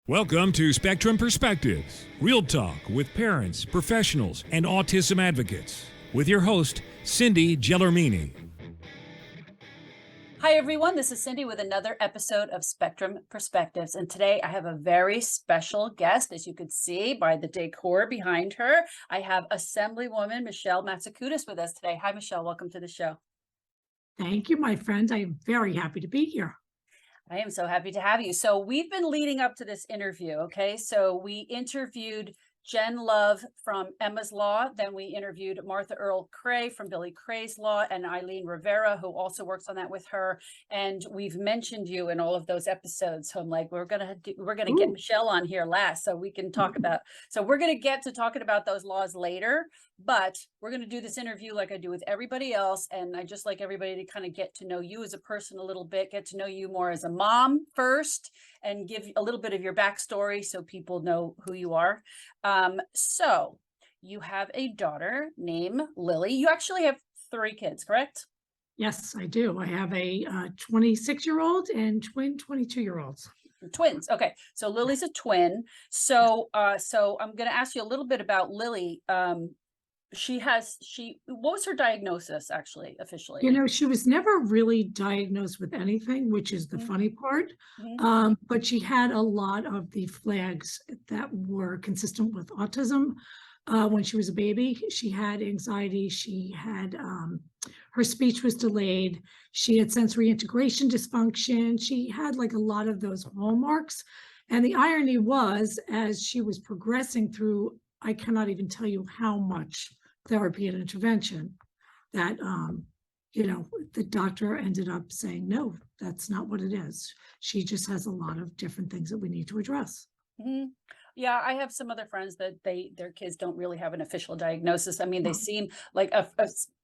Welcome to Spectrum Perspectives, real talk with parents, professionals, and autism advocates. With your host, Cindy Gellermini. Hi, everyone. This is Cindy with another episode of Spectrum Perspectives. And today I have a very special guest, as you could see by the decor behind her. I have Assemblywoman Michele Matsikoudis with us today. Hi, Michele. Welcome to the show. Thank you, my friend. I am very happy to be here. I am so happy to have you. So we've been leading up to this interview, okay? So we interviewed Jen Love from Emma's Law. Then we interviewed Martha Earl Cray from Billy Cray's Law and Eileen Rivera, who also works on that with her. And we've mentioned you in all of those episodes. So I'm like, we're gonna get Michele on here last so we can talk about. So we're gonna get to talking about those laws later, but we're gonna do this interview like I do with everybody else. And I just like everybody to kind of get to know you as a person a little bit, get to know you more as a mom first, and give a little bit of your backstory so people know who you are. So you have a daughter named Lily. You actually have 3 kids, correct? Yes, I do. I have a 26-year-old and twin 22-year-olds. Twins. Okay. So Lily's a twin. So I'm going to ask you a little bit about Lily. What was her diagnosis actually officially? You know, she was never really diagnosed with anything, which is the funny part. But she had a lot of the flags that were consistent with autism. When she was a baby, she had anxiety. She had, her speech was delayed. She had sensory integration dysfunction. She had like a lot of those hallmarks. And the irony was, as she was progressing through, I cannot even tell you how much therapy and intervention that, the doctor ended up saying, no, that's not what it is. She just has a lot of different things that we need to address. Yeah, I have some other friends that their kids don't really have an official diagnosis. I mean, they seem like a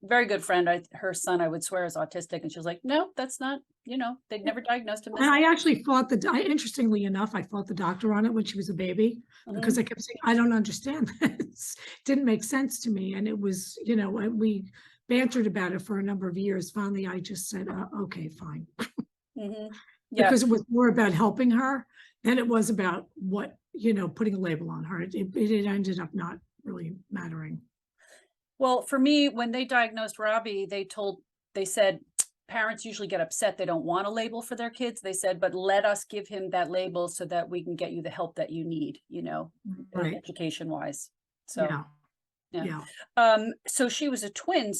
very good friend. Her son, I would swear, is autistic, and she was like, "No, that's not. They'd never diagnosed him." And I actually fought interestingly enough, I fought the doctor on it when she was a baby because I kept saying, "I don't understand this. Didn't make sense to me." And it was, we bantered about it for a number of years. Finally, I just said, "Okay, fine," Yeah. because it was more about helping her than it was about putting a label on her. It ended up not really mattering. Well, for me, when they diagnosed Robbie, they said parents usually get upset. They don't want a label for their kids. They said, but let us give him that label so that we can get you the help that you need, Right. education wise. So, Yeah. So she was a twin.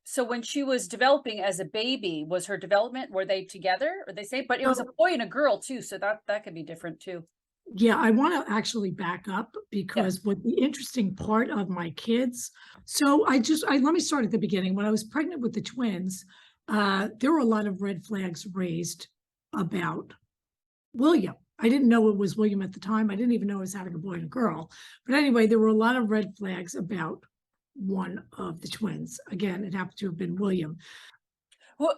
So when she was developing as a baby, was her development, were they together, or they say, but it was a boy and a girl too. So that could be different too. Yeah, I want to actually back up because what the interesting part of my kids, so let me start at the beginning. When I was pregnant with the twins, there were a lot of red flags raised about William. I didn't know it was William at the time. I didn't even know I was having a boy and a girl. But anyway, there were a lot of red flags about one of the twins. Again, it happened to have been William. Who?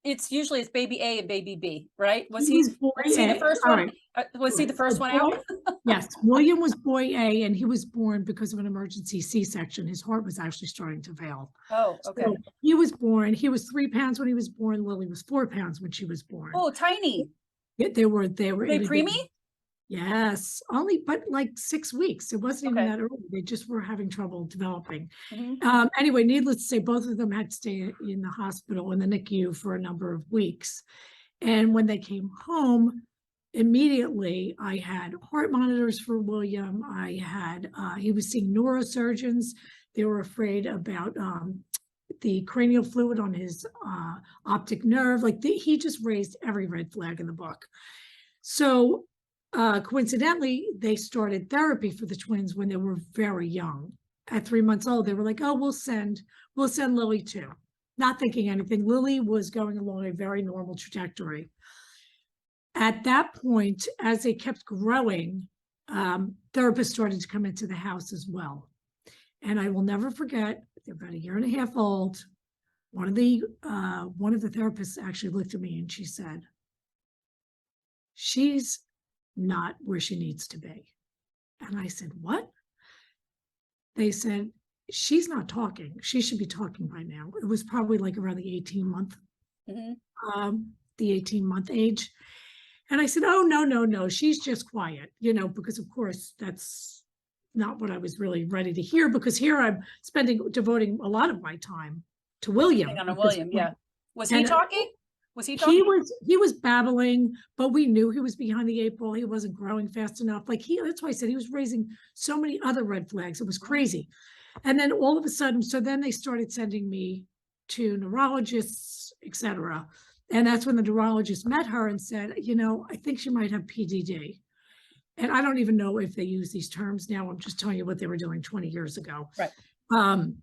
It's usually baby A and baby B, right? Was he the first one? Right. Was he the first one out? Yes, William was boy A, and he was born because of an emergency C-section. His heart was actually starting to fail. Oh, okay. So he was born. He was 3 pounds when he was born. Lily was 4 pounds when she was born. Oh, tiny. Yeah, they were preemie? Yes, but like 6 weeks. It wasn't even that early. They just were having trouble developing. Anyway, needless to say, both of them had to stay in the hospital in the NICU for a number of weeks. And when they came home, immediately I had heart monitors for William. He was seeing neurosurgeons. They were afraid about the cranial fluid on his optic nerve. He just raised every red flag in the book. So coincidentally, they started therapy for the twins when they were very young. At 3 months old, they were like, "Oh, we'll send Lily too," not thinking anything. Lily was going along a very normal trajectory. At that point, as they kept growing, therapists started to come into the house as well. And I will never forget, they're about 1.5 years old. One of the therapists actually looked at me and she said, "She's not where she needs to be." And I said, "What?" They said, "She's not talking. She should be talking by now." It was probably like around the 18-month age. And I said, oh, no, no, no, she's just quiet, because of course that's not what I was really ready to hear, because here I'm devoting a lot of my time to William. On a William, yeah. Was he And, talking? Was he talking? He was babbling, but we knew he was behind the 8 ball. He wasn't growing fast enough. That's why I said he was raising so many other red flags. It was crazy. And then all of a sudden, so then they started sending me to neurologists, etc. And that's when the neurologist met her and said, I think she might have PDD. And I don't even know if they use these terms now. I'm just telling you what they were doing 20 years ago. Right. And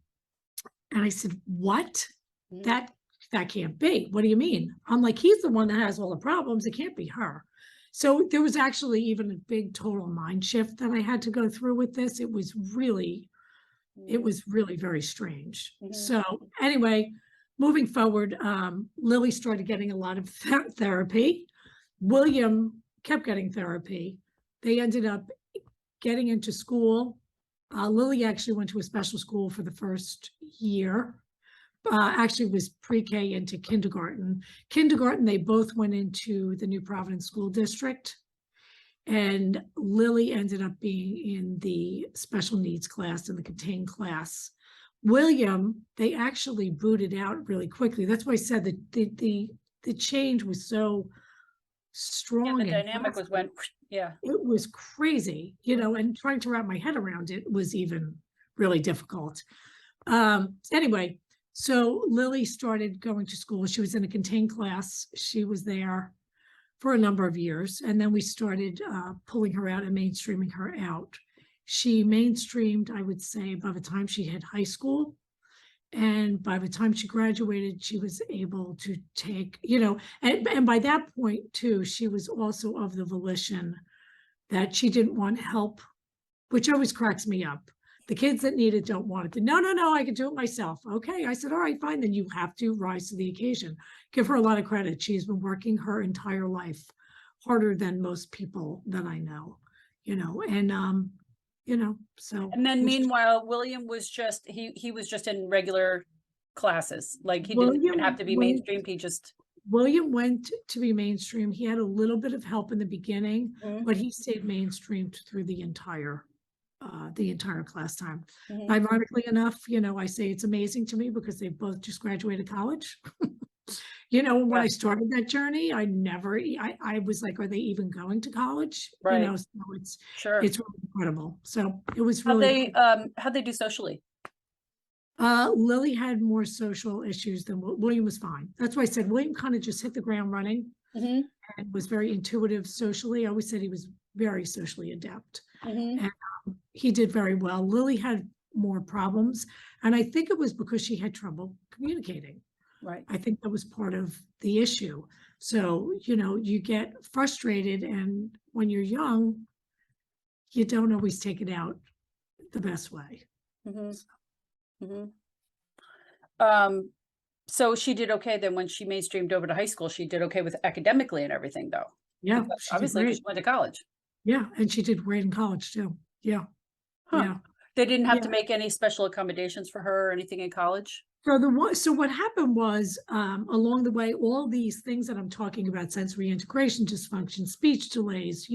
I said, what? That can't be. What do you mean? I'm like, he's the one that has all the problems. It can't be her. So there was actually even a big total mind shift that I had to go through with this. It was really very strange. So anyway, moving forward, Lily started getting a lot of therapy. William kept getting therapy. They ended up getting into school. Lily actually went to a special school for the first year. Actually was pre-K into kindergarten. Kindergarten, they both went into the New Providence School District. And Lily ended up being in the special needs class, in the contained class. William, they actually booted out really quickly. That's why I said that the change was so strong. Yeah, the dynamic was it was crazy, and trying to wrap my head around it was even really difficult. Anyway, so Lily started going to school. She was in a contained class. She was there for a number of years. And then we started pulling her out and mainstreaming her out. She mainstreamed, I would say, by the time she hit high school. And by the time she graduated, she was able to take, and by that point too, she was also of the volition that she didn't want help, which always cracks me up. The kids that need it don't want it. No, I can do it myself. Okay. I said, all right, fine. Then you have to rise to the occasion. Give her a lot of credit. She's been working her entire life harder than most people that I know, so. And then meanwhile, William was he was just in regular classes. Like he didn't even have to be mainstream. William went to be mainstream. He had a little bit of help in the beginning, but he stayed mainstreamed through the entire class time. Ironically enough, I say it's amazing to me because they both just graduated college. When I started that journey, I was like, are they even going to college? Right. So it's really incredible. So it was really how'd they do socially? Lily had more social issues than William. Was fine. That's why I said William kind of just hit the ground running and was very intuitive socially. I always said he was very socially adept. And he did very well. Lily had more problems. And I think it was because she had trouble communicating. Right. I think that was part of the issue. So, you get frustrated, and when you're young, you don't always take it out the best way. So she did okay then when she mainstreamed over to high school. She did okay with academically and everything, though. Yeah. Obviously, she went to college. Yeah. And she did great in college, too. Yeah. Huh. Yeah. They didn't have to make any special accommodations for her or anything in college? So what happened was, along the way, all these things that I'm talking about, sensory integration dysfunction, speech delays,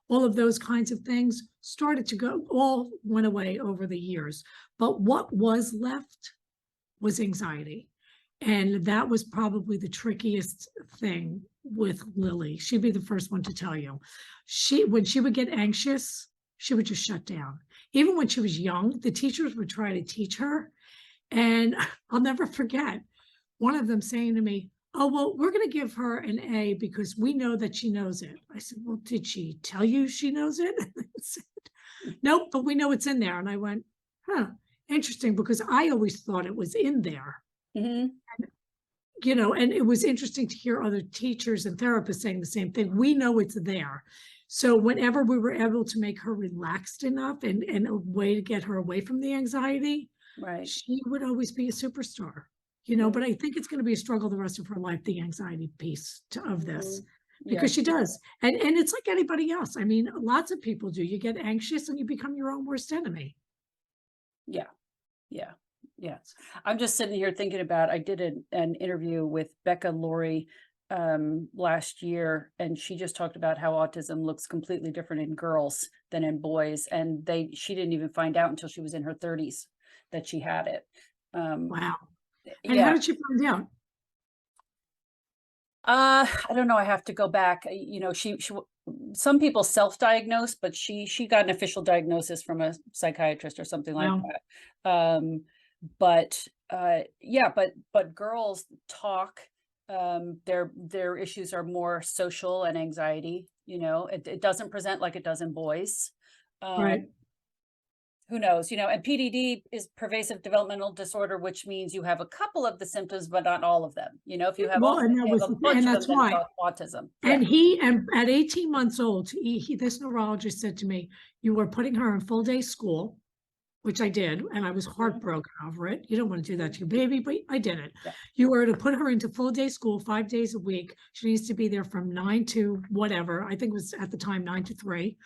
all of those kinds of things all went away over the years. But what was left was anxiety. And that was probably the trickiest thing with Lily. She'd be the first one to tell you. When she would get anxious, she would just shut down. Even when she was young, the teachers would try to teach her. And I'll never forget one of them saying to me, oh, well, we're going to give her an A because we know that she knows it. I said, well, did she tell you she knows it? And they said, nope, but we know it's in there. And I went, interesting, because I always thought it was in there. And, and it was interesting to hear other teachers and therapists saying the same thing. We know it's there. So whenever we were able to make her relaxed enough and a way to get her away from the anxiety, right, she would always be a superstar, but I think it's going to be a struggle the rest of her life, the anxiety piece of this, because she does. And it's like anybody else. I mean, lots of people do. You get anxious and you become your own worst enemy. Yeah. I'm just sitting here thinking about, I did an interview with Becca Laurie last year, and she just talked about how autism looks completely different in girls than in boys, and she didn't even find out until she was in her 30s that she had it. Wow. And Yeah. how did you find out? I don't know. I have to go back. Some people self-diagnose, but she got an official diagnosis from a psychiatrist or something like Wow. that. But girls talk. Their issues are more social and anxiety. It doesn't present like it does in boys. Right. Who knows, and PDD is pervasive developmental disorder, which means you have a couple of the symptoms, but not all of them. If you have Well, and that you have was a the bunch and of that's them, then why. it's autism. And at 18 months old, this neurologist said to me, "You were putting her in full day school," which I did, and I was heartbroken over it. You don't want to do that to your baby, but I did it. Yeah. You were to put her into full day school 5 days a week. She needs to be there from 9 to whatever. I think it was at the time 9 to 3.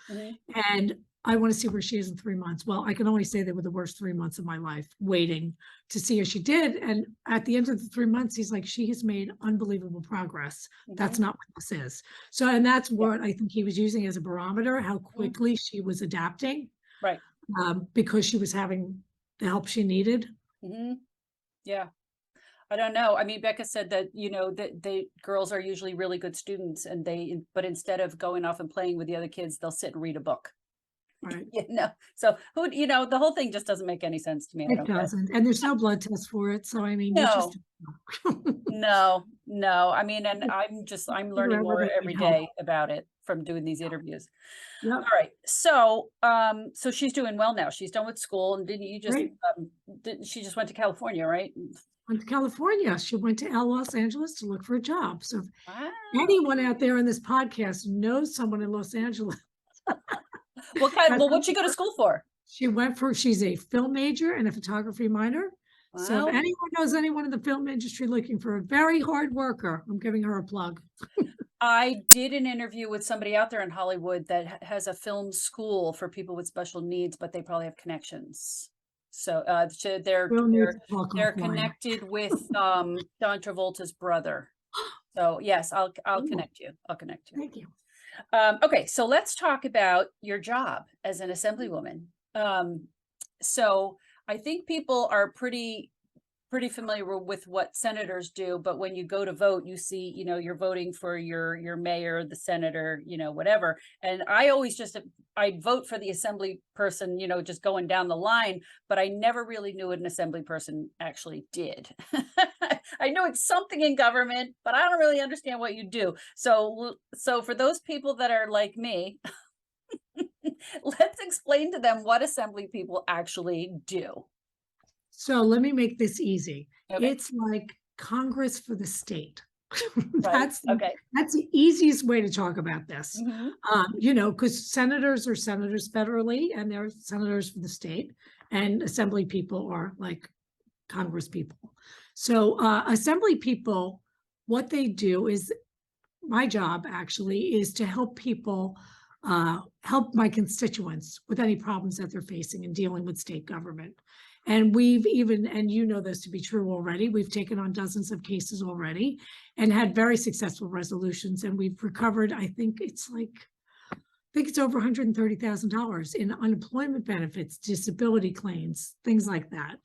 And I want to see where she is in 3 months. Well, I can only say they were the worst 3 months of my life, waiting to see how she did. And at the end of the 3 months, he's like, she has made unbelievable progress. That's not what this is. So, and that's what I think he was using as a barometer, how quickly she was adapting. Right. Because she was having the help she needed. Yeah. I don't know. I mean, Becca said that, that girls are usually really good students, but instead of going off and playing with the other kids, they'll sit and read a book. Right. So the whole thing just doesn't make any sense to me. It doesn't. And there's no blood test for it. So, I mean, no. I mean, and I'm learning more every day about it from doing these interviews. Yep. All right. So, so she's doing well now. She's done with school, and didn't you just, she just went to California, right? Went to California. She went to Los Angeles to look for a job. So if anyone out there in this podcast knows someone in Los Angeles. What'd she go to school for? She's a film major and a photography minor. Wow. So if anyone knows anyone in the film industry looking for a very hard worker, I'm giving her a plug. I did an interview with somebody out there in Hollywood that has a film school for people with special needs, but they probably have connections. So they're connected with John Travolta's brother. So yes, I'll connect you. I'll connect you. Thank you. Okay, so let's talk about your job as an Assemblywoman. So I think people are pretty familiar with what senators do, but when you go to vote, you see, you're voting for your mayor, the senator, whatever. And I always I vote for the assembly person, just going down the line, but I never really knew what an assembly person actually did. I know it's something in government, but I don't really understand what you do. So for those people that are like me, let's explain to them what assembly people actually do. So let me make this easy. Okay. It's like Congress for the state. Right. That's the easiest way to talk about this. Because senators are senators federally, and they're senators for the state, and assembly people are like Congress people. So assembly people, what they do is, my job actually is to help people, help my constituents with any problems that they're facing in dealing with state government. And and you know this to be true already, we've taken on dozens of cases already and had very successful resolutions. And we've recovered, I think it's over $130,000 in unemployment benefits, disability claims, things like that.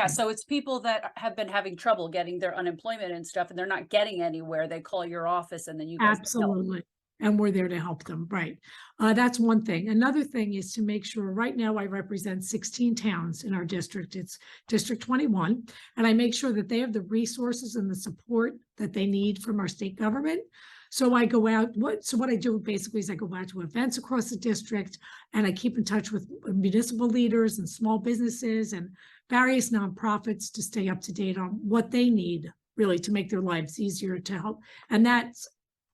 So it's people that have been having trouble getting their unemployment and stuff, and they're not getting anywhere. They call your office, and then you guys absolutely. And we're there to help them, right? That's one thing. Another thing is to make sure, right now I represent 16 towns in our district. It's District 21. And I make sure that they have the resources and the support that they need from our state government. So I go out, what I do basically is I go out to events across the district, and I keep in touch with municipal leaders and small businesses and various nonprofits to stay up to date on what they need really to make their lives easier to help. And that's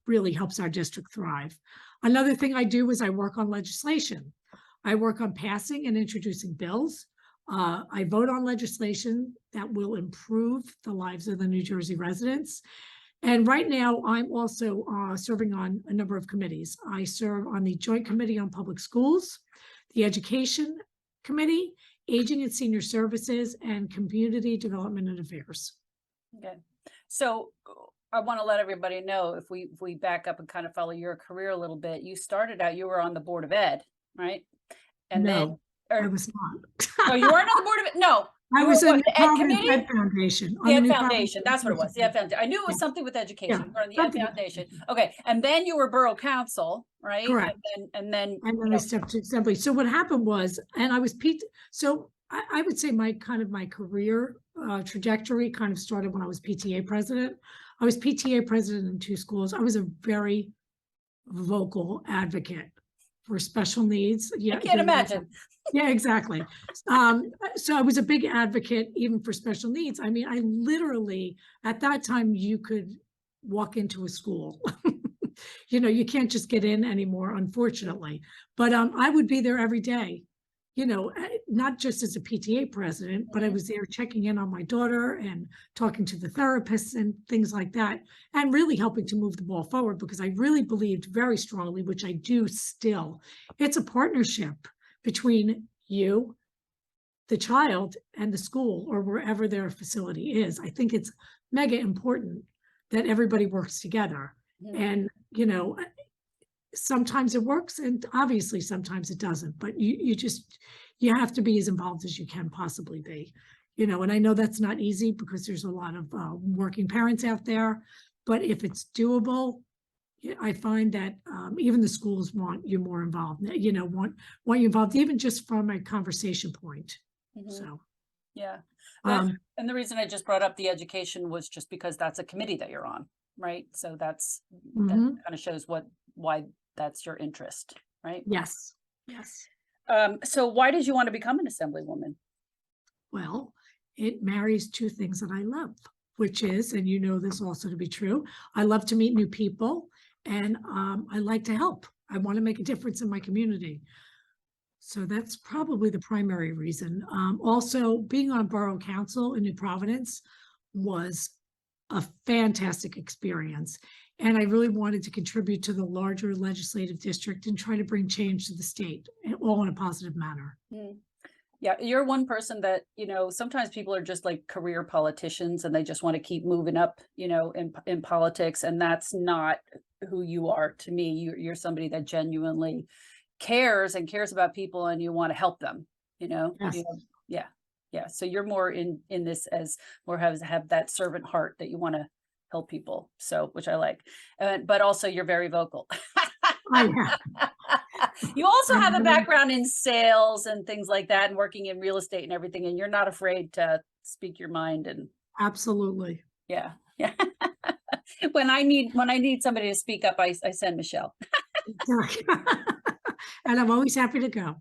really helps our district thrive. Another thing I do is I work on legislation. I work on passing and introducing bills. I vote on legislation that will improve the lives of the New Jersey residents. And right now, I'm also serving on a number of committees. I serve on the Joint Committee on Public Schools, the Education Committee, Aging and Senior Services, and Community Development and Affairs. Okay. So I want to let everybody know, if we back up and kind of follow your career a little bit, you started out, you were on the Board of Ed, right? And then, No, I or, was not. oh, you weren't on the Board of Ed? No, I you were was on what, the the Ed Providence Committee? Ed Foundation. The On Ed new Foundation, that's what it was, the Ed Foundation. I knew it was Yeah. something with education. Yeah, You were on the Ed something with Foundation. Okay, and then you were Borough Council, right? Correct. And then, And then I stepped to Assembly. So what happened was, and I was so I would say my career trajectory kind of started when I was PTA president. I was PTA president in 2 schools. I was a very vocal advocate for special needs. I can't imagine. Yeah, exactly. So I was a big advocate even for special needs. I mean, I literally, at that time, you could walk into a school. You can't just get in anymore, unfortunately. But I would be there every day, not just as a PTA president, but I was there checking in on my daughter and talking to the therapists and things like that, and really helping to move the ball forward, because I really believed very strongly, which I do still, it's a partnership between you, the child, and the school, or wherever their facility is. I think it's mega important that everybody works together. And, sometimes it works, and obviously sometimes it doesn't, but you have to be as involved as you can possibly be, and I know that's not easy, because there's a lot of working parents out there, but if it's doable, I find that even the schools want you more involved, want you involved, even just from a conversation point. So, yeah. And the reason I just brought up the education was just because that's a committee that you're on, right? So that kind of shows why that's your interest, right? Yes. So why did you want to become an Assemblywoman? Well, it marries 2 things that I love, which is, and this also to be true, I love to meet new people, and I like to help. I want to make a difference in my community. So that's probably the primary reason. Also, being on Borough Council in New Providence was a fantastic experience. And I really wanted to contribute to the larger legislative district and try to bring change to the state, all in a positive manner. Yeah, you're one person that, sometimes people are just like career politicians and they just want to keep moving up, in politics. And that's not who you are to me. You're somebody that genuinely cares about people, and you want to help them, Yes. Yeah. So you're more in this as more have that servant heart that you want to help people. So, which I like, but also you're very vocal. You also have a background in sales and things like that, and working in real estate and everything, and you're not afraid to speak your mind. And absolutely. Yeah. When I need somebody to speak up, I send Michele. And I'm always happy to go.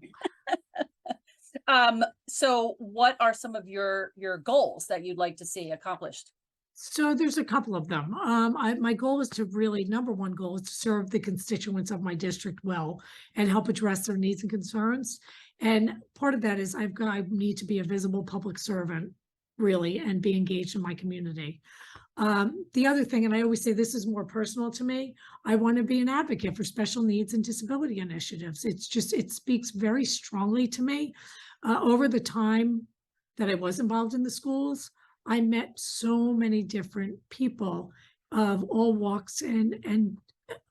So what are some of your goals that you'd like to see accomplished? So there's a couple of them. My goal is to really, number one goal is to serve the constituents of my district well and help address their needs and concerns. And part of that is I need to be a visible public servant, really, and be engaged in my community. The other thing, and I always say this is more personal to me, I want to be an advocate for special needs and disability initiatives. It speaks very strongly to me. Over the time that I was involved in the schools, I met so many different people of all walks and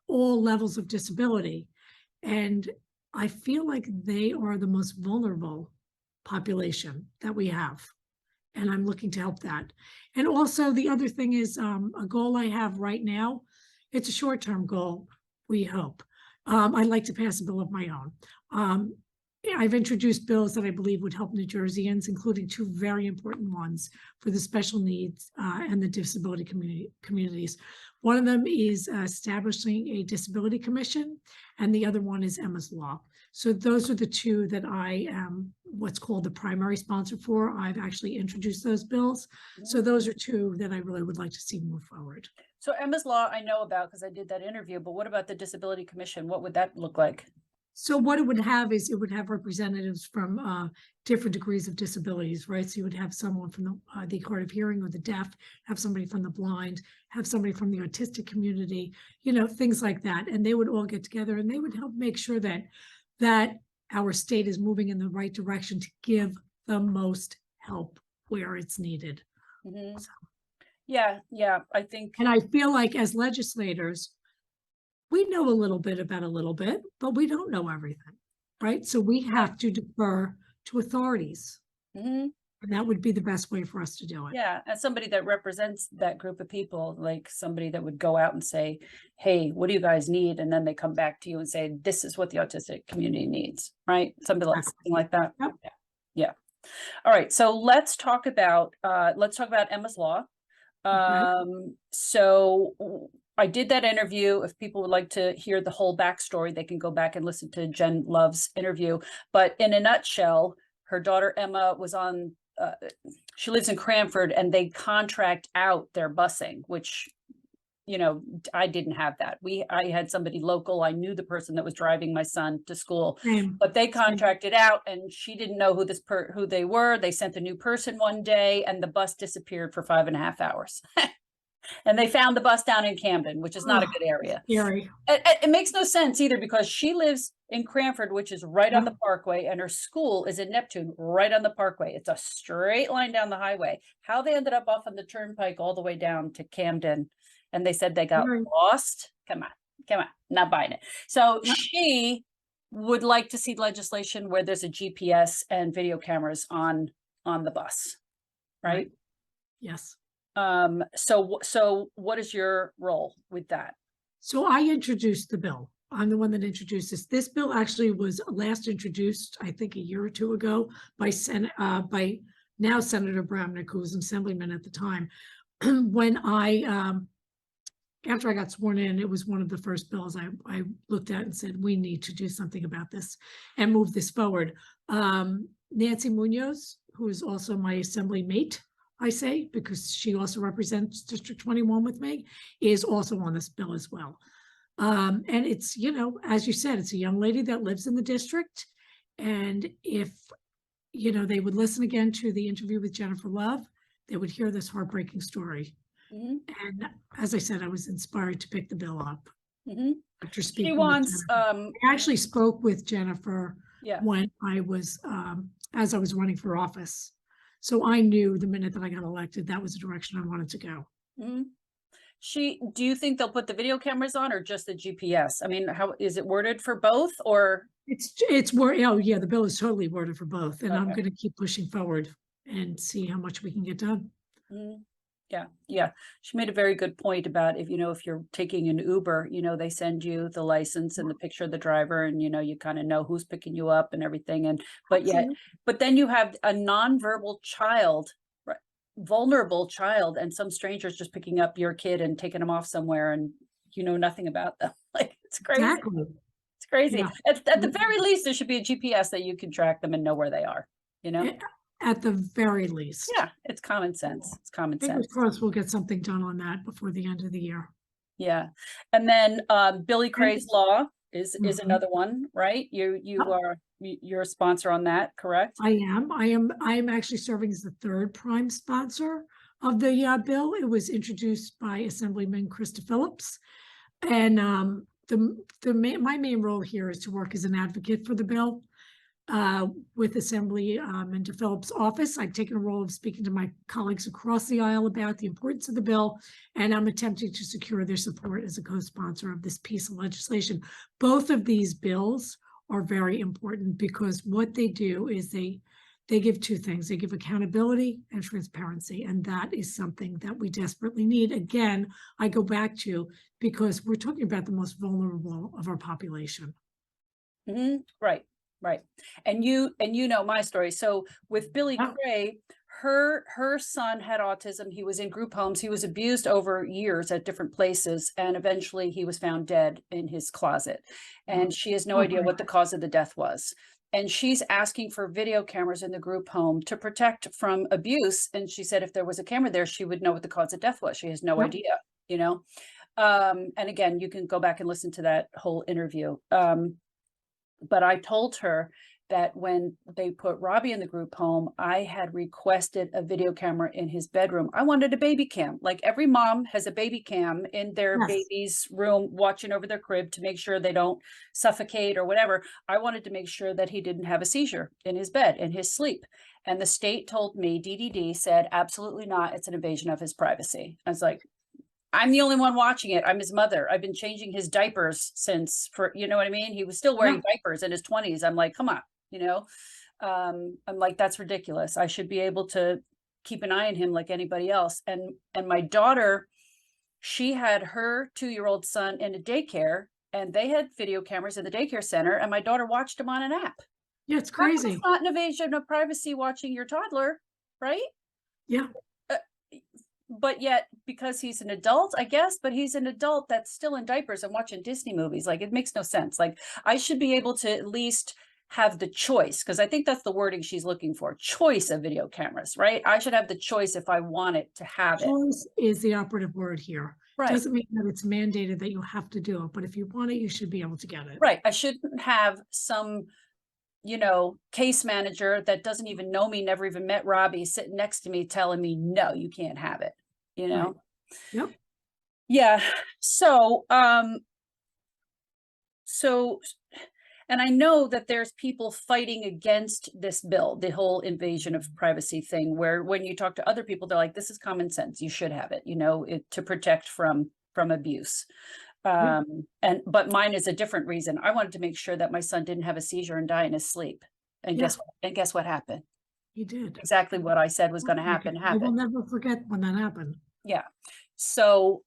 all levels of disability. And I feel like they are the most vulnerable population that we have. And I'm looking to help that. And also the other thing is a goal I have right now. It's a short-term goal, we hope. I'd like to pass a bill of my own. I've introduced bills that I believe would help New Jerseyans, including 2 very important ones for the special needs and the disability communities. One of them is establishing a disability commission, and the other one is Emma's Law. So those are the 2 that I am what's called the primary sponsor for. I've actually introduced those bills. So those are 2 that I really would like to see move forward. So Emma's Law I know about because I did that interview, but what about the Disability Commission? What would that look like? So what it would have is it would have representatives from different degrees of disabilities, right? So you would have someone from the hard of hearing or the deaf, have somebody from the blind, have somebody from the autistic community, things like that. And they would all get together and they would help make sure that our state is moving in the right direction to give the most help where it's needed. So. Yeah, yeah, I think, And I feel like as legislators, we know a little bit about a little bit, but we don't know everything, right? So we have to defer to authorities, mhm, and that would be the best way for us to do it. yeah, as somebody that represents that group of people, like somebody that would go out and say, hey, what do you guys need? And then they come back to you and say, this is what the autistic community needs, right? Something Exactly. like that. Yep. Yeah. Yeah. All right. So let's talk about Emma's Law. Okay. So I did that interview. If people would like to hear the whole backstory, they can go back and listen to Jen Love's interview. But in a nutshell, her daughter Emma was on, she lives in Cranford, and they contract out their busing, which, you know, I didn't have that. I had somebody local. I knew the person that was driving my son to school, Same. but they Same. contracted out, and she didn't know who they were. They sent a new person one day, and the bus disappeared for 5.5 hours. And they found the bus down in Camden, which is not a Oh, good area. scary. It makes no sense either, because she lives in Cranford, which is right on Yep. the Parkway, and her school is in Neptune, right on the Parkway. It's a straight line down the highway. How they ended up off on the turnpike all the way down to Camden, and they said they got Right. lost. Come on, not buying it. So Yep. she would like to see legislation where there's a GPS and video cameras on the bus, right? Yes. So what is your role with that? So I introduced the bill. I'm the one that introduced this. This bill actually was last introduced, I think, a year or two ago by by now Senator Bramnick, who was an assemblyman at the time. When after I got sworn in, it was one of the first bills I looked at and said, we need to do something about this and move this forward. Nancy Munoz, who is also my assembly mate, I say, because she also represents District 21 with me, is also on this bill as well. And it's, you know, as you said, it's a young lady that lives in the district. And if, you know, they would listen again to the interview with Jennifer Love, they would hear this heartbreaking story. Mhm, And as I said, I was inspired to pick the bill up mhm. after She speaking with wants, Jennifer. I actually spoke with Jennifer yeah, when I was, as I was running for office. So I knew the minute that I got elected, that was the direction I wanted to go. mhm. Do you think they'll put the video cameras on, or just the GPS? I mean, how is it worded for both, or? It's word, oh yeah, the bill is totally worded for both, and I'm Okay. gonna keep pushing forward and see how much we can get done. Mhm. Yeah, yeah. She made a very good point about, if you're taking an Uber, they send you the license and the picture of the driver, and you kind of know who's picking you up and everything. And Absolutely. but then you have a nonverbal child, right, vulnerable child, and some strangers just picking up your kid and taking them off somewhere, and you know nothing about them. Like, it's crazy. Exactly. It's crazy. Yeah. At the very least, there should be a GPS that you can track them and know where they are, you know? At the very least. Yeah, it's common sense. It's common Fingers sense. crossed we'll get something done on that before the end of the year. Yeah. And then Billy Cray's Law is Mhm. another one, right? You're a sponsor on that, correct? I am actually serving as the third prime sponsor of the bill. It was introduced by Assemblyman Krista Phillips. And my main role here is to work as an advocate for the bill. With Assemblyman Phillips' office, I've taken a role of speaking to my colleagues across the aisle about the importance of the bill, and I'm attempting to secure their support as a co-sponsor of this piece of legislation. Both of these bills are very important because what they do is they give two things. They give accountability and transparency, and that is something that we desperately need. Again, I go back to because we're talking about the most vulnerable of our population. Mm-hmm. Right. Right. And you know my story. So with Billy Yeah. Cray, her son had autism. He was in group homes. He was abused over years at different places, and eventually he was found dead in his closet. And she has no idea Okay. what the cause of the death was. And she's asking for video cameras in the group home to protect from abuse. And she said if there was a camera there, she would know what the cause of death was. She has no Yep. idea, And again, you can go back and listen to that whole interview. But I told her, that when they put Robbie in the group home, I had requested a video camera in his bedroom. I wanted a baby cam. Like every mom has a baby cam in their Yes. baby's room, watching over their crib to make sure they don't suffocate or whatever. I wanted to make sure that he didn't have a seizure in his bed, in his sleep. And the state told me, DDD said, absolutely not. It's an invasion of his privacy. I was like, I'm the only one watching it. I'm his mother. I've been changing his diapers since, for, you know what I mean? He was still wearing diapers in his 20s. I'm like, come on, you know? I'm like, that's ridiculous. I should be able to keep an eye on him like anybody else. And my daughter, she had her 2-year-old son in a daycare, and they had video cameras in the daycare center, and my daughter watched him on an app. Yeah, it's crazy. It's not an invasion of privacy watching your toddler, right? Yeah. But yet, because he's an adult, I guess, but he's an adult that's still in diapers and watching Disney movies. Like, it makes no sense. Like, I should be able to at least have the choice, because I think that's the wording she's looking for, choice of video cameras, right? I should have the choice if I want it to have it. Choice is the operative word here. Right. Doesn't mean that it's mandated that you have to do it, but if you want it, you should be able to get it. Right. I shouldn't have some, you know, case manager that doesn't even know me, never even met Robbie, sitting next to me telling me, no, you can't have it, you know? Right. Yep. Yeah. So, and I know that there's people fighting against this bill, the whole invasion of privacy thing, where when you talk to other people, they're like, this is common sense. You should have it, you know, to protect from abuse. But mine is a different reason. I wanted to make sure that my son didn't have a seizure and die in his sleep. And guess what happened? He did. Exactly what I said was going to happen. I will never forget when that happened. Yeah. So,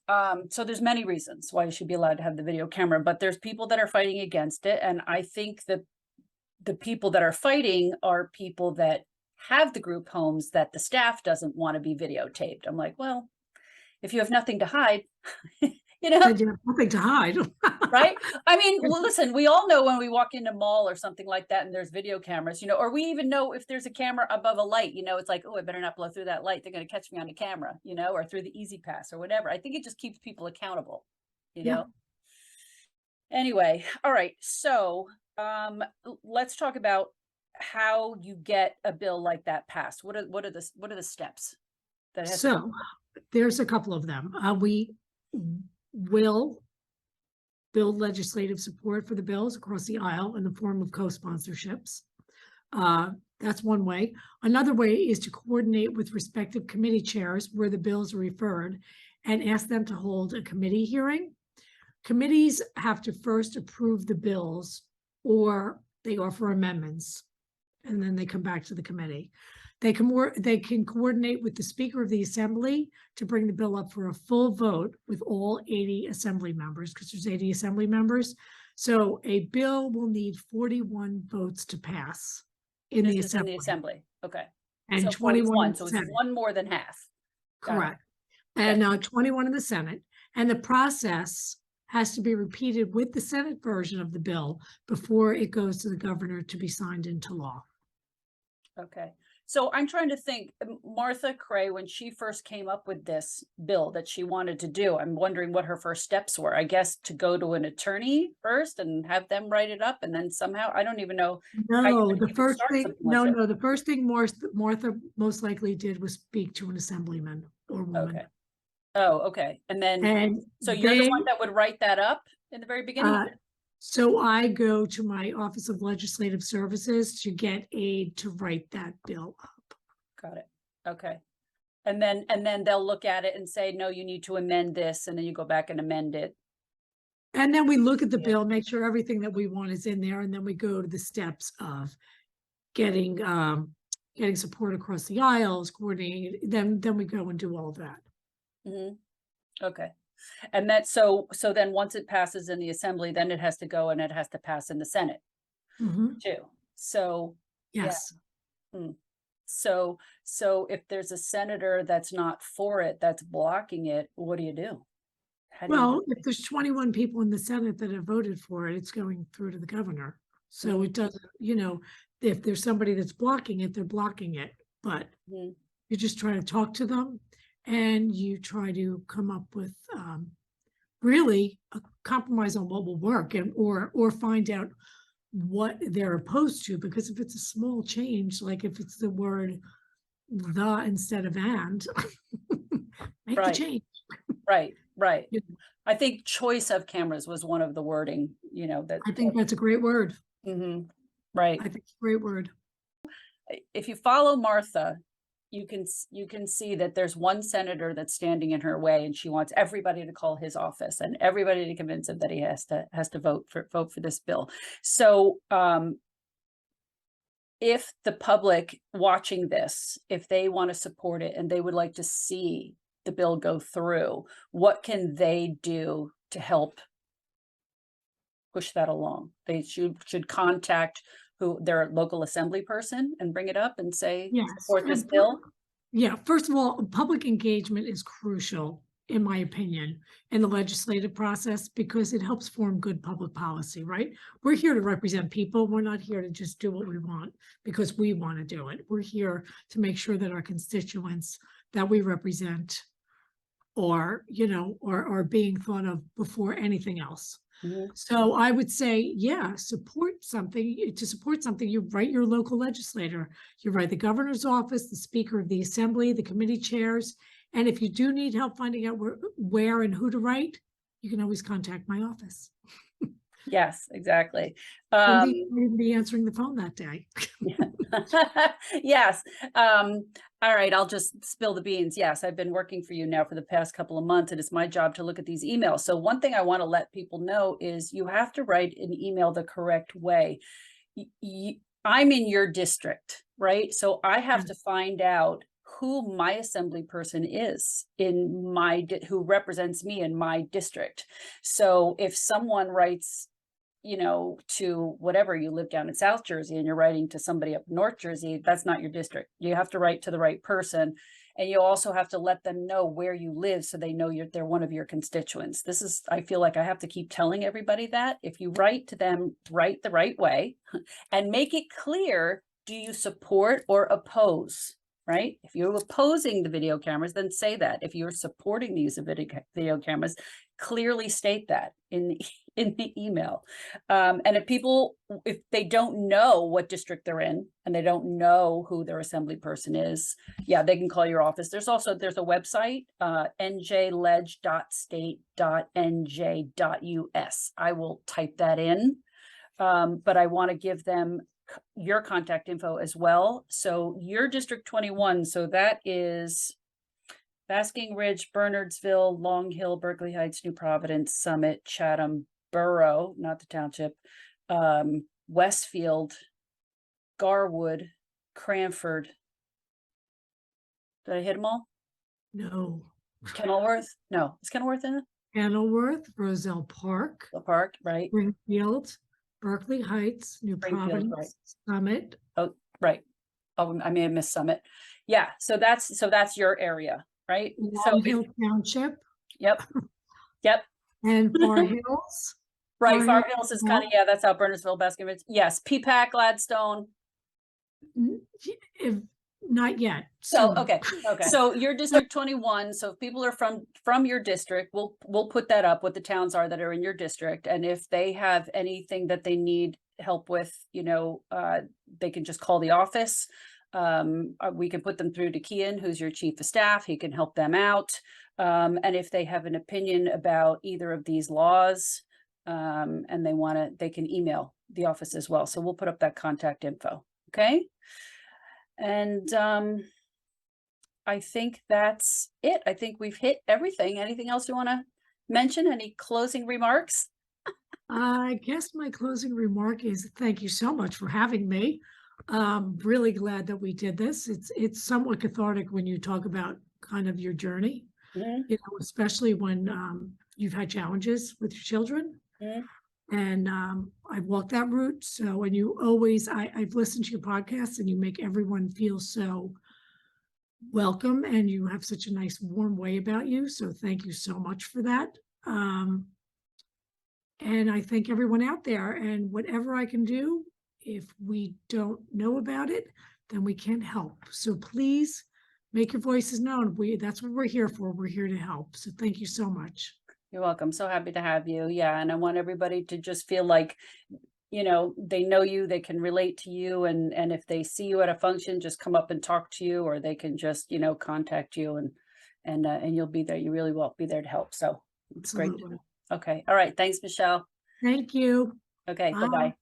so there's many reasons why you should be allowed to have the video camera, but there's people that are fighting against it. And I think that the people that are fighting are people that have the group homes that the staff doesn't want to be videotaped. I'm like, well, if you have nothing to hide, you know, you have nothing to hide. right? I mean, well, listen, we all know when we walk into a mall or something like that and there's video cameras, you know, or we even know if there's a camera above a light, you know, it's like, oh, I better not blow through that light. They're going to catch me on the camera, you know, or through the Easy Pass or whatever. I think it just keeps people accountable, you know? Anyway, all right. So let's talk about how you get a bill like that passed. What are the steps that it has to So there's a couple of them. We will build legislative support for the bills across the aisle in the form of co-sponsorships. That's one way. Another way is to coordinate with respective committee chairs where the bills are referred and ask them to hold a committee hearing. Committees have to first approve the bills, or they offer amendments, and then they come back to the committee. They can coordinate with the Speaker of the Assembly to bring the bill up for a full vote with all 80 Assembly members, because there's 80 Assembly members. So a bill will need 41 votes to pass in the Assembly. Okay. And so 21 in the so it's Senate. one more than half. Correct. And 21 in the Senate. And the process has to be repeated with the Senate version of the bill before it goes to the governor to be signed into law. Okay. So I'm trying to think, Martha Cray, when she first came up with this bill that she wanted to do, I'm wondering what her first steps were. I guess to go to an attorney first and have them write it up, and then somehow, I don't even know. No, the first thing, the first thing Martha most likely did was speak to an assemblyman or woman. Okay. Oh, okay. And then, so you're the one that would write that up in the very beginning? So I go to my Office of Legislative Services to get aid to write that bill up. Got it. Okay. And then they'll look at it and say, no, you need to amend this, and then you go back and amend it. And then we look at the bill, make sure everything that we want is in there, and then we go to the steps of getting support across the aisles, coordinating. Then we go and do all of that. Mm-hmm. Okay. And that, so then once it passes in the Assembly, then it has to go and it has to pass in the Senate too. So yes. Yeah. So if there's a senator that's not for it, that's blocking it, what do you do? Well, if there's 21 people in the Senate that have voted for it, it's going through to the governor. So it doesn't, you know, if there's somebody that's blocking it, they're blocking it. But you just try to talk to them. And you try to come up with really a compromise on what will work, and or find out what they're opposed to, because if it's a small change, like if it's the word the instead of and, make the Right. change. Right, right. Yeah. I think choice of cameras was one of the wording, that. I think that's a great word. Right. I think it's a great word. If you follow Martha, you can see that there's one senator that's standing in her way, and she wants everybody to call his office and everybody to convince him that he has to vote for this bill. So if the public watching this, if they want to support it and they would like to see the bill go through, what can they do to help push that along? They should contact their local assembly person and bring it up and say, Yes. support this bill. Yeah, first of all, public engagement is crucial, in my opinion, in the legislative process, because it helps form good public policy, right? We're here to represent people. We're not here to just do what we want because we want to do it. We're here to make sure that our constituents that we represent are being thought of before anything else. So I would say, yeah, support something. To support something, you write your local legislator, you write the governor's office, the speaker of the assembly, the committee chairs. And if you do need help finding out where and who to write, you can always contact my office. Yes, exactly. Cindy will be answering the phone that day. Yes. All right, I'll just spill the beans. Yes, I've been working for you now for the past couple of months, and it's my job to look at these emails. So one thing I want to let people know is you have to write an email the correct way. I'm in your district, right? So I have to find out who my assembly person is who represents me in my district. So if someone writes, to whatever, you live down in South Jersey and you're writing to somebody up North Jersey, that's not your district. You have to write to the right person. And you also have to let them know where you live so they know they're one of your constituents. I feel like I have to keep telling everybody that. If you write to them, write the right way and make it clear, do you support or oppose? Right? If you're opposing the video cameras, then say that. If you're supporting the use of video cameras, clearly state that in the email. And if they don't know what district they're in and they don't know who their assembly person is, yeah, they can call your office. There's a website, njledge.state.nj.us. I will type that in, but I want to give them your contact info as well. So your District 21, so that is Basking Ridge, Bernardsville, Long Hill, Berkeley Heights, New Providence, Summit, Chatham, Borough, not the township, Westfield, Garwood, Cranford. Did I hit them all? No. Kenilworth? No, is Kenilworth in it? Kenilworth, Roselle Park. The park, right? Springfield, Berkeley Heights, New Providence, right. Summit. Oh, right. Oh, I may have missed Summit. Yeah, so that's your area, right? Long Hill Township. Yep. And Far Hills. Right, Far Hills is kind of, yeah, that's out Bernardsville, Basking Ridge. Yes, P-PAC, Gladstone. Not yet. So okay. So your District 21. So if people are from your district, we'll put that up, what the towns are that are in your district, and if they have anything that they need help with, they can just call the office. We can put them through to Kian, who's your chief of staff. He can help them out. And if they have an opinion about either of these laws, and they can email the office as well. So we'll put up that contact info. Okay. And I think that's it. I think we've hit everything. Anything else you want to mention? Any closing remarks? I guess my closing remark is thank you so much for having me. Really glad that we did this. It's somewhat cathartic when you talk about kind of your journey, especially when you've had challenges with your children. And I've walked that route. So, and you always, I've listened to your podcast and you make everyone feel so welcome and you have such a nice warm way about you. So thank you so much for that. And I thank everyone out there, and whatever I can do, if we don't know about it, then we can't help. So please make your voices known. That's what we're here for. We're here to help. So thank you so much. You're welcome. So happy to have you. Yeah. And I want everybody to just feel like they know you, they can relate to you, and if they see you at a function, just come up and talk to you, or they can just, contact you, and you'll be there. You really will be there to help. So it's great. Absolutely. Okay. All right. Thanks, Michele. Thank you. Okay. Bye. Bye-bye.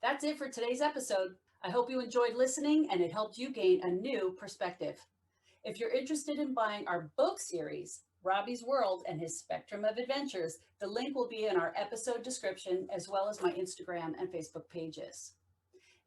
That's it for today's episode. I hope you enjoyed listening and it helped you gain a new perspective. If you're interested in buying our book series, Robbie's World and His Spectrum of Adventures, the link will be in our episode description, as well as my Instagram and Facebook pages.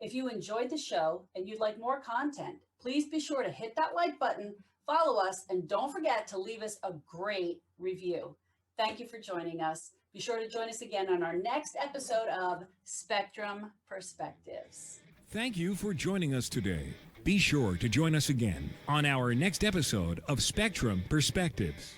If you enjoyed the show and you'd like more content, please be sure to hit that like button, follow us, and don't forget to leave us a great review. Thank you for joining us. Be sure to join us again on our next episode of Spectrum Perspectives. Thank you for joining us today. Be sure to join us again on our next episode of Spectrum Perspectives.